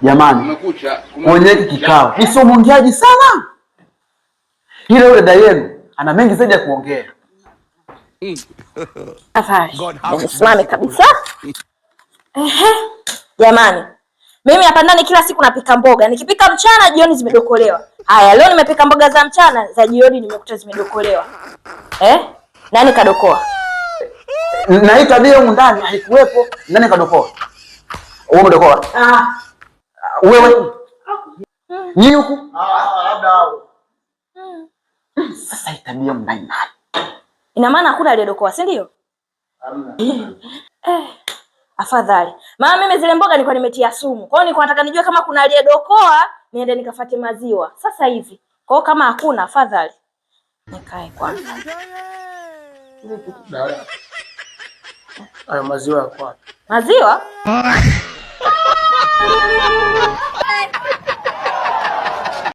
Jamani, mwenye kikao ni sio mwongeaji sana. Ile dada yenu ana mengi zaidi ya kuongea. Afadhali nisimame kabisa. Jamani, mimi hapa ndani kila siku napika mboga. Nikipika mchana, jioni zimedokolewa. Haya, leo nimepika mboga za mchana, za jioni nimekuta zimedokolewa. Nani kadokoa? Na hii tabia huko ndani haikuwepo. Nani kadokoa? Wewe umedokoa? Wewe? Ni huku? Labda hao. Sasa hii tabia ndani nani? Ina maana hakuna aliyedokoa, si ndio? Hamna. Afadhali. Maana mimi zile mboga nilikuwa nimetia sumu. Kwa hiyo nilikuwa nataka nijue kama kuna aliyedokoa, niende nikafuate maziwa. Sasa hivi. Kwa hiyo kama hakuna, afadhali nikae kwanza. Dada. Hayo maziwa yako wapi? Maziwa?